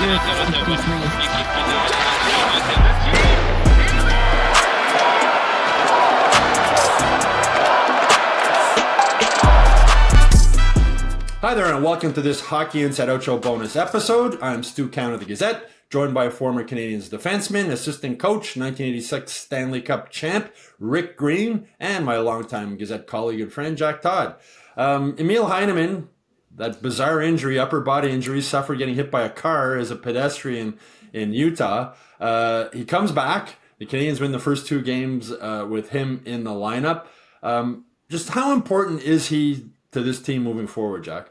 Hi there, and welcome to this Hockey Inside Out Show bonus episode. I'm Stu Count of the Gazette, joined by former Canadiens defenseman, assistant coach, 1986 Stanley Cup champ, Rick Green, and my longtime Gazette colleague and friend, Jack Todd. Emil Heineman, that bizarre injury, upper body injury, suffered getting hit by a car as a pedestrian in Utah. He comes back. The Canadiens win the first two games with him in the lineup. Just how important is he to this team moving forward, Jack?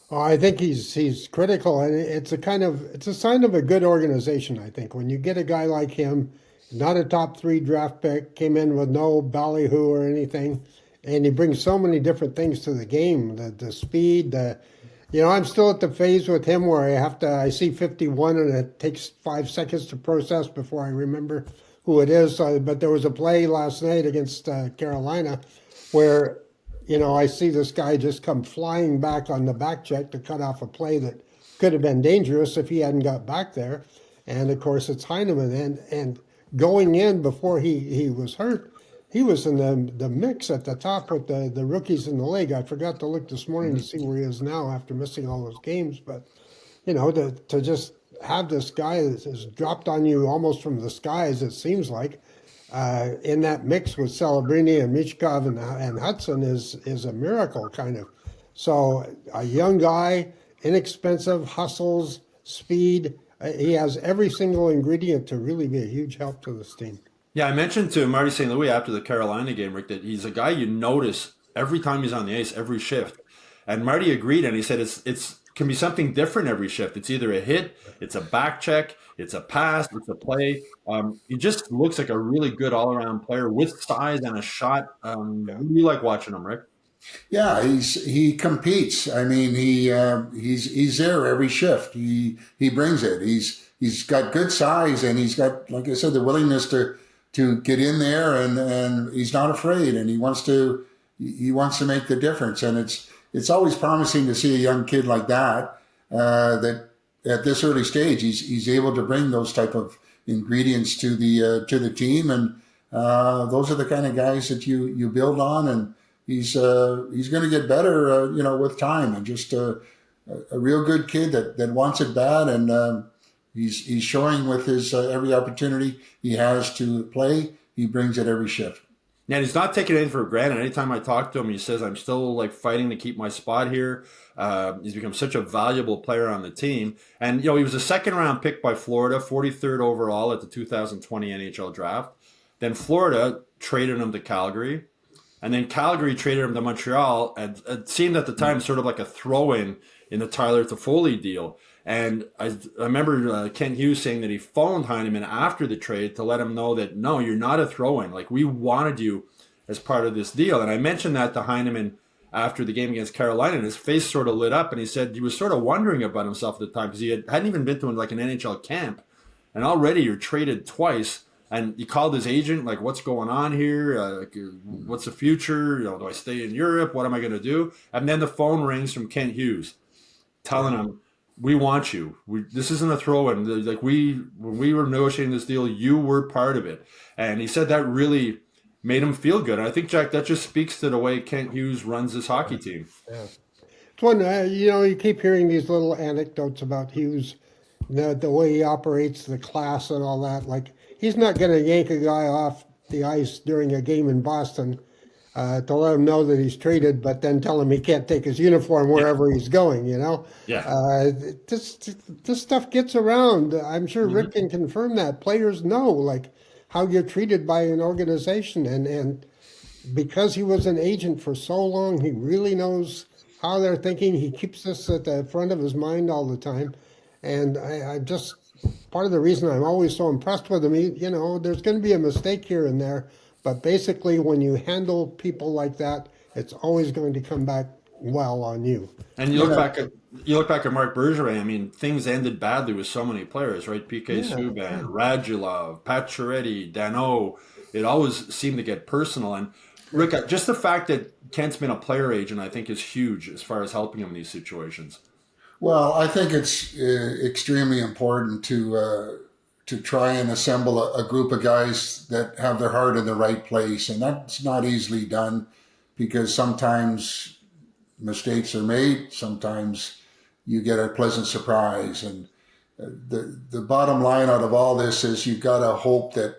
Oh, I think he's critical, and it's a sign of a good organization. I think when you get a guy like him, not a top 3 draft pick, came in with no ballyhoo or anything, and he brings so many different things to the game. The speed, I'm still at the phase with him where I see 51 and it takes 5 seconds to process before I remember who it is. But there was a play last night against Carolina where I see this guy just come flying back on the back check to cut off a play that could have been dangerous if he hadn't got back there. And of course, it's Heineman. And going in before he was hurt, he was in the mix at the top with the rookies in the league. I forgot to look this morning to see where he is now after missing all those games. But, to just have this guy that has dropped on you almost from the skies, it seems like, in that mix with Celebrini and Michkov and Hudson is a miracle, kind of. So a young guy, inexpensive, hustles, speed. He has every single ingredient to really be a huge help to this team. Yeah, I mentioned to Marty St. Louis after the Carolina game, Rick, that he's a guy you notice every time he's on the ice, every shift. And Marty agreed, and he said it's can be something different every shift. It's either a hit, it's a back check, it's a pass, it's a play. He just looks like a really good all-around player with size and a shot. You like watching him, Rick? Yeah, he competes. I mean, he's there every shift. He brings it. He's got good size, and he's got, like I said, the willingness to get in there, and he's not afraid, and he wants to make the difference. And it's always promising to see a young kid like that that at this early stage he's able to bring those type of ingredients to the team, and those are the kind of guys that you build on, and he's going to get better with time, and just a real good kid that wants it bad, and he's showing with his every opportunity he has to play, he brings it every shift. And he's not taking it for granted. Anytime I talk to him, he says, I'm still fighting to keep my spot here. He's become such a valuable player on the team. And, he was a second-round pick by Florida, 43rd overall at the 2020 NHL draft. Then Florida traded him to Calgary. And then Calgary traded him to Montreal. And it seemed at the time sort of like a throw-in in the Tyler Toffoli deal. And I remember Kent Hughes saying that he phoned Heineman after the trade to let him know that, no, you're not a throw-in. We wanted you as part of this deal. And I mentioned that to Heineman after the game against Carolina, and his face sort of lit up, and he said he was sort of wondering about himself at the time because he hadn't even been to an NHL camp. And already you're traded twice. And he called his agent, what's going on here? What's the future? Do I stay in Europe? What am I going to do? And then the phone rings from Kent Hughes telling him, we want you. This isn't a throw-in. When we were negotiating this deal, you were part of it. And he said that really made him feel good. And I think, Jack, that just speaks to the way Kent Hughes runs this hockey team. Yeah. It's one, you keep hearing these little anecdotes about Hughes, the way he operates, the class and all that. He's not going to yank a guy off the ice during a game in Boston to let him know that he's traded, but then tell him he can't take his uniform wherever he's going, Yeah. This stuff gets around. I'm sure Rick can confirm that. Players know, how you're treated by an organization. And because he was an agent for so long, he really knows how they're thinking. He keeps this at the front of his mind all the time. And I just, part of the reason I'm always so impressed with him, there's going to be a mistake here and there. But basically, when you handle people like that, it's always going to come back well on you. And you look back at Marc Bergevin. I mean, things ended badly with so many players, right? PK Subban, Radulov, Pacioretty, Danault. It always seemed to get personal. And Rick, just the fact that Kent's been a player agent, I think, is huge as far as helping him in these situations. Well, I think it's extremely important to try and assemble a group of guys that have their heart in the right place, and that's not easily done because sometimes mistakes are made. Sometimes you get a pleasant surprise, and the bottom line out of all this is you've got to hope that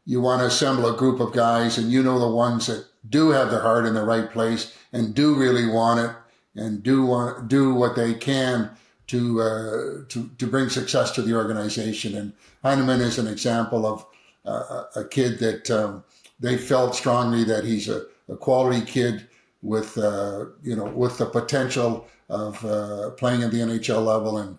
you want to assemble a group of guys, and the ones that do have their heart in the right place and do really want it and do what they can to bring success to the organization. And Heineman is an example of a kid that they felt strongly that he's a quality kid with with the potential of playing at the NHL level, and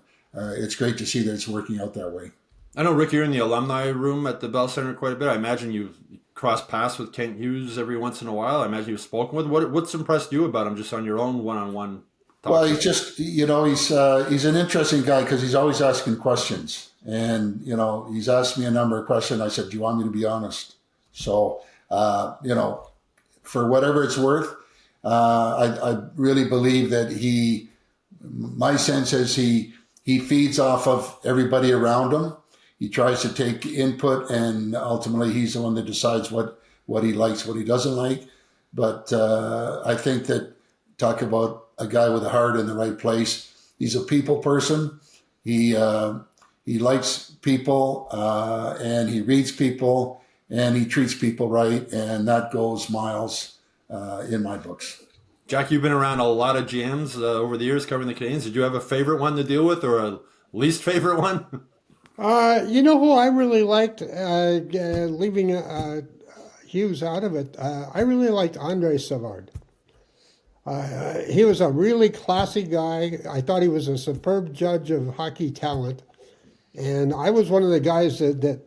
it's great to see that it's working out that way. I know, Rick, you're in the alumni room at the Bell Center quite a bit. I imagine you've crossed paths with Kent Hughes every once in a while. I imagine you've spoken with. What's impressed you about him just on your own one-on-one talk? Well, he's just, he's an interesting guy because he's always asking questions. And, he's asked me a number of questions. I said, do you want me to be honest? So, for whatever it's worth, I really believe that my sense is he feeds off of everybody around him. He tries to take input, and ultimately he's the one that decides what he likes, what he doesn't like. But I think that talk about a guy with a heart in the right place. He's a people person. He likes people, and he reads people, and he treats people right, and that goes miles in my books. Jack, you've been around a lot of GMs over the years covering the Canadiens. Did you have a favorite one to deal with or a least favorite one? Who I really liked, leaving Hughes out of it, I really liked Andre Savard. He was a really classy guy. I thought he was a superb judge of hockey talent. And I was one of the guys that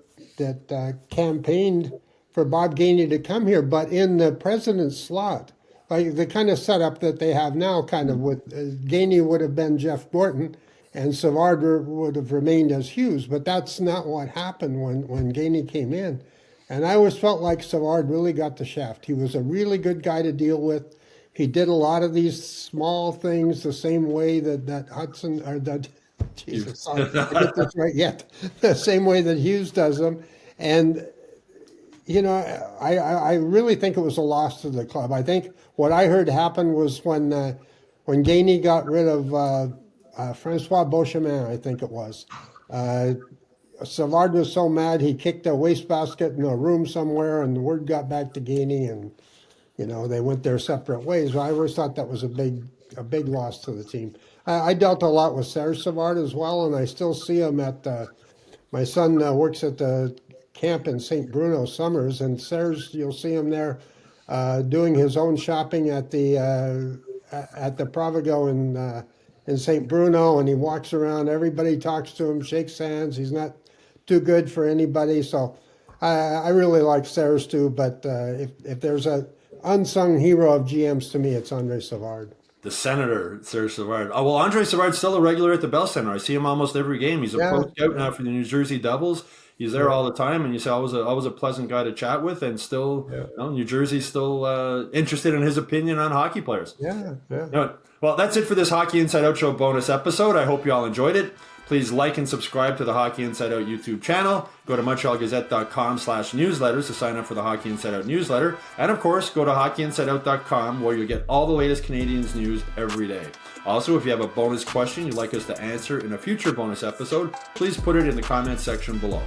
campaigned for Bob Gainey to come here, but in the president's slot. Like the kind of setup that they have now, kind of with Gainey would have been Jeff Gorton, and Savard would have remained as Hughes. But that's not what happened when Gainey came in. And I always felt like Savard really got the shaft. He was a really good guy to deal with. He did a lot of these small things the same way that Hudson, or that, Jesus, I didn't get this right yet, the same way that Hughes does them. And, I really think it was a loss to the club. I think what I heard happen was when Gainey got rid of Francois Beauchemin, I think it was. Savard was so mad he kicked a wastebasket in a room somewhere, and the word got back to Gainey, and they went their separate ways. I always thought that was a big loss to the team. I dealt a lot with Serge Savard as well, and I still see him at. My son works at the camp in St. Bruno summers, and Serge, you'll see him there doing his own shopping at the Provigo in St. Bruno, and he walks around. Everybody talks to him, shakes hands. He's not too good for anybody, so I really like Serge too. But if there's a unsung hero of GMs to me, it's Andre Savard. The Senator, Serge Savard. Oh, well, Andre Savard's still a regular at the Bell Center. I see him almost every game. He's a pro scout now for the New Jersey Devils. He's there all the time, and you say always a pleasant guy to chat with, and still, New Jersey's still interested in his opinion on hockey players. Yeah. Well, that's it for this Hockey Inside Out Show bonus episode. I hope you all enjoyed it. Please like and subscribe to the Hockey Inside Out YouTube channel. Go to MontrealGazette.com/newsletters to sign up for the Hockey Inside Out newsletter. And of course, go to HockeyInsideOut.com where you'll get all the latest Canadiens news every day. Also, if you have a bonus question you'd like us to answer in a future bonus episode, please put it in the comments section below.